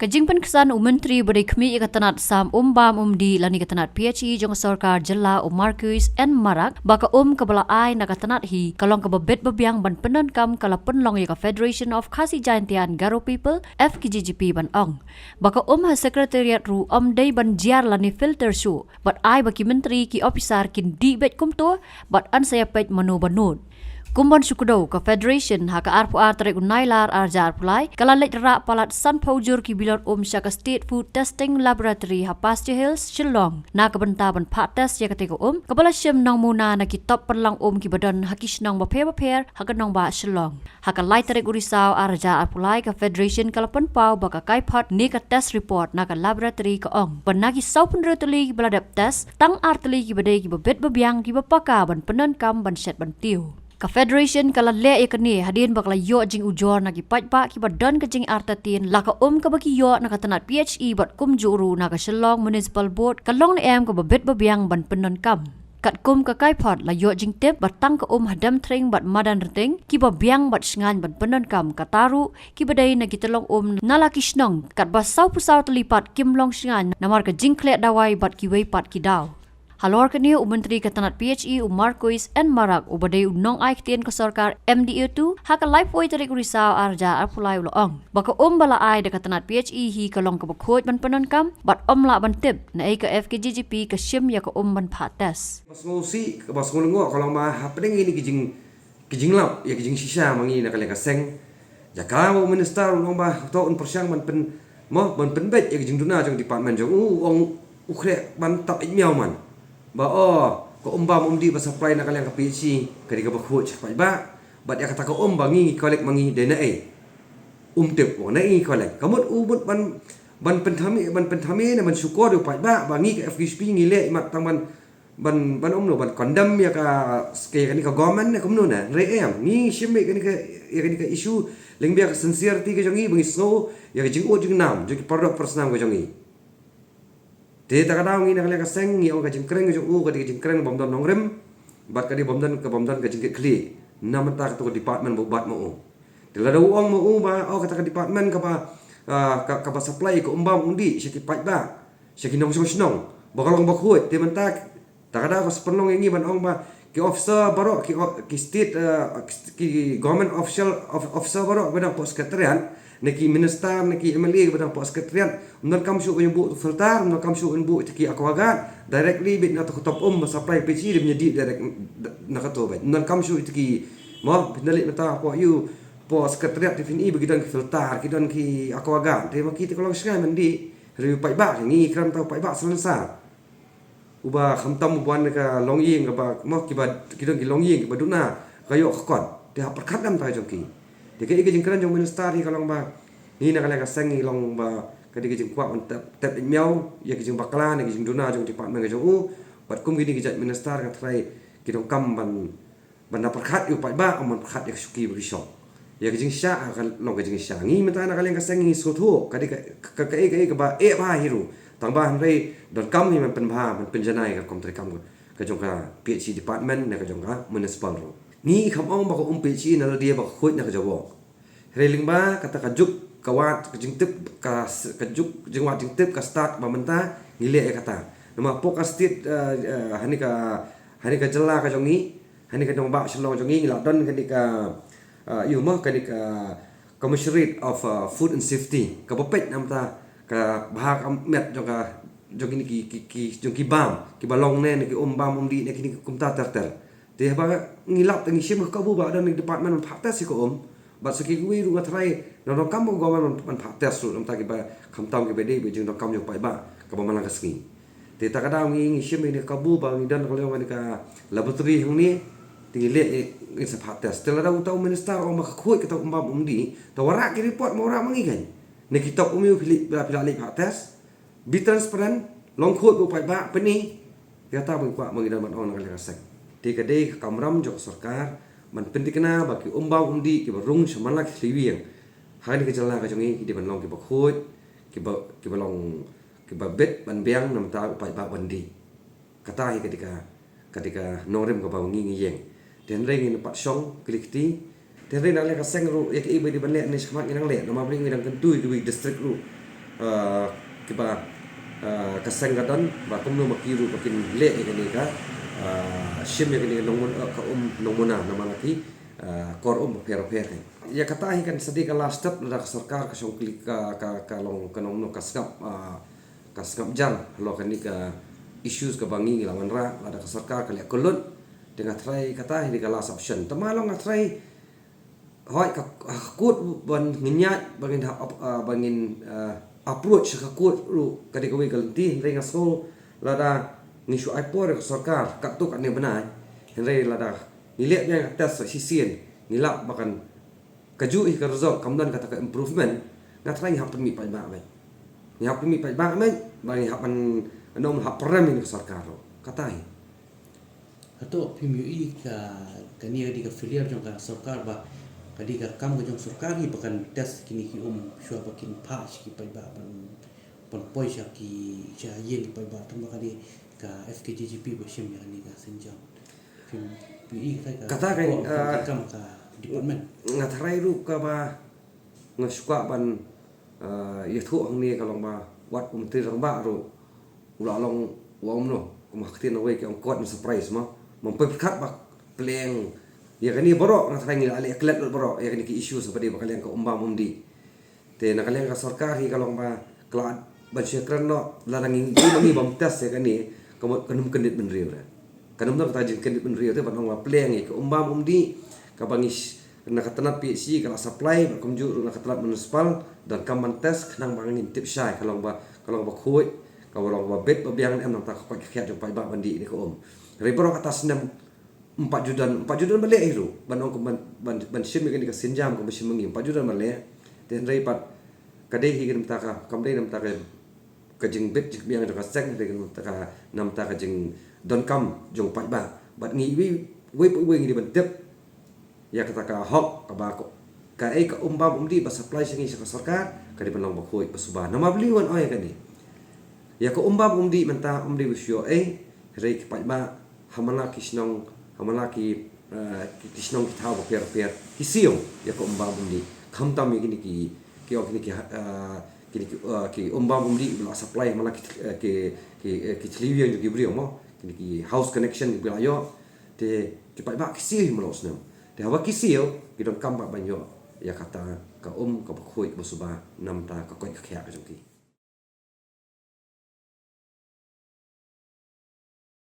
Kajingpan kesan Menteri Berikmi ikatanat sam bam di lani katanat PHE jong sarkar jela Marcus N Marak baka kabala ai nakatanat hi kalong kababet babiang ban penan kam kala penlong ka Federation of Khasi Jaintian Garo People FKGGP ban ong baka ha sekretariat ru day ban jiar lani filter show bat ai baki menteri ki officer kin di bet kumto bat an saya pet manu banud Kumban syukudau ke Federation haka arpu tarik unailar arjar pulai kalalet rak palat san paujur ki bilor syaka State Food Testing Laboratory ha Pasture Hills Shillong na kebentaban pak test ya ketika kepala syem nang muna na ki top perlang ki badan hakis nang baper haka nang ba Shillong haka lai tarik urisau arjar pulai ke Federation kalapan pau baka kaipot ni ka test report na ka laboratory ka penagi sau penrotuli ki baladap test tang arteli ki badai ki babet babiang ki bapaka ban penan kam ban set ban tiu Ka Federation kala le ikani hadin bakla yo jing ujor na ki pajpa ki badan ka jing artatin laka ka baki yo na katanat PHE bat juru na ka Shillong Municipal Board kalong na ka babet babiang ban penon kam kat ka kaipot la yo jing tip batang ka hadam tring bat madan reting ki babiang bat sngan ban penon kam kataru ki badai na kitalong na laki snong kat basau pusau telipat kimlong sngan namar ka jing klek dawai bat ki wei pat ki daw Halor kini Menteri Katanat PHE Marcus N Marak ubadai unong aiktien ke sarkar MDA2 haka life way tarik risau arja arpulai uloong. Baka bala ai de Katanat PHE hi kalong ke bakhoj ban penon kam bat la ban tip na ai ke FKGGP ke syim ya ke ban pates. Mas ngusi ke bas ngulungo kalau mah happening ini kijing lap ya kijing sisa mangi nak ka seng. Ya kalau minister ulong bah to un persyang ban pen bet ya kijing duna jong department jong ukre ban tap miao man. Ba ko di ba supply na kalang ka PC kadi ka bakhot pa ba bat ya kata ko bangi kolek mangi dena tip ko na kolek kamot ubot ban pentami na ban syukur pa ba bangi ka FGSP ngile mat taman ban no ban kondam ya ka kaya kani ka government na kumno na re ngi shimbe kani ka issue lengbia ka sincerity ka jongi bangi snow ya ka jing nam jing product personam ka jongi Te takadaw ngi nakala kaseng ngi ka jingkreng jo ka jingkreng bomdon nongrem bat ka di bomdon ka jingke kli namata ka to department bat mo te la daw mo ba kata ka department ka pa supply ko undi syaki pat ba syaki nong snong bakalong bakhut te mentak takadaw ka spenong ngi ban ba ki officer baro ki state ki government officer baro badang pos sekretariat neki minister neki MLA badang pos sekretariat non kam syu bu filter non kam syu bu ki akwagat directly bit na to top supply PC dia menjadi direct nakato ba non kam syu ki mo pinali mata ko you pos sekretariat defini begitu ki filter ki don ki akwagat te maki te kalau sekali mandi review pai ba ni kram tau pai ba selesa uba khamtam buan ka longying ka ba mo ki ba ki don ki longying ba duna kayo khakot te perkat dam ta jongki de ke jingkran jong minister ni kalong ba ni na kala ka sengi long ba ka de jing kwa on tap miao ya ki jing bakla ni jing duna jong department ka jong bat kum gini ki minister ka trai ki dong kam ban na perkat yu pa ba amon perkat ya suki bi shop ya ki jing sha ka long ka jing sha ngi meta na kala ka sengi so tho ka de ka ba ba hiru tang ba hanrei don kam ni man pen ba man penjanai ka kom trai kam ka jong ka PHC department na ka jong ka municipal ro ni kham ong ba ko PHC na dia ba khoi na ka jawo reling ba kata kajuk kawat kajing tip kajuk jingwat jing tip ka start ba menta ngile kata nama pok state hani ka jela ka jongi hani ka dong ba Shillong jongi ngila don ka you mah ka Commissionerate of Food and Safety ka bapet namta ka bahak met jong ini ki jong ki bam ki balong ne ki bam di ne ki kumta terter te ba ngilap tangi sim ka bu ba dan department patas ko bat saki gui ru ngatrai no kam go man patas ru namta ki ba khamtam ki bede be jing no kam jo pai ba ka ba malang kasngi te ta kada ngi sim ni ka bu ba ngi dan ko le ka laboratory hung ni tingi le ngi sa patas te la da utau minister o ma khoi ka ta umbam di to wara ki report mo ora mangi kan ne ki tok umiu pilih patas bi transparent long khoi go pai ba pani ya ta bang kwa mangi dan man on ka kasek ti kadai kamram jok sarkar man pentikna baki umbau undi ki barung samalak liwiang hani ke jala ka jongi di ban long ki bakhot ki balong ki babet ban biang nam ta upai ba bandi kata hi ketika norem ka bawangi ngiyeng den ring in pat song klikti den ring le ka seng ru ek ibe di ban le ni smat nang le no mabring nang kentui ki district ru kiba kaseng gadon ba kumno makiru makin le ni ka shim ni nongun ka nongmona namalaki kor per ya kata hi kan sedi ka last step la sarkar ka song klik ka long kanong no kaskap jang lo kan ni ka issues ka bangi lawan ra la ka sarkar ka le kolon dengan try kata hi ka last option tamalong try hoi ka kut ban nginyat bangin approach ka kut ru ka de kawi galti renga so la da ngisu aipor ka sarkar ka tu kan ne banai henre la da nilek yang atas sisien nilap bahkan kaju ka result kamdan kata ka improvement na try hap mi pa ba mai ni hap mi pa ba mai bagi hapan anom hap prem ni sarkar kata hi atau PMUI kania di ka filiar jong ka sarkar ba kadi ka kam ka jong sarkar hi bahkan tes kini ki shua bakin pa ki pa ba pan poisa ki ja yen pa ba tam kadi ka FKJGP ba shim ya ni ka senjang PMUI kata kan kam ka department ngatrai ru ka ba ngasukwa ban ya thu ang ni kalong ba wat umtri rang ba ru ula long wom no kumaktin away ka ang kot na surprise mo mempekhat ba pleng ya kani borok ngatrai ngi ale klet borok ya kani ki issue seperti ba kalian ka umbam umdi te na kalian ka sarkar hi kalong ba klat ban syekran no larang ngi bam tes ya kani kanum kendit ben riu kanum no kata jin kendit ben riu te ban ong ba pleng ka umbam umdi ka bangis na katanat PhD kala supply kumju na katanat municipal dan kaman tes nang bangin tip syai kalong ba khoi ka walong ba bet ba biang em nang ta ko khat jong pai ba bandi ni ko reborok atas 4 judan balik itu banong ban sim ni ka sinjam ko sim ngi 4 judan balik ten rei pat kadai hi kem ta ka kamdai nam ta ka jing bet jik biang ka sek de ta ka nam ta ka jing don kam jong pai ba bat ngi we ngi ban tep ya kata ka hok ka ba ko ka ka umbam umdi ba supply singi sa sarkar ka di banong ba khoi basubah nama beliwan oy ka ni ya ko umbam umdi menta umdi wisyo rei ki pai ba hamala kisnong kisnong kithaw ba per kisiyo ya ko umbam umdi khamtam mi ki umbam umdi bila supply hamala ki tliwian ju gibriyo mo ki house connection bila yo te ki pai ba kisiyo melos nam te hawa kisiyo ki don kam ba banyo ya kata ka ka khoi ba suba nam ta ka ko ka khya ka jong ki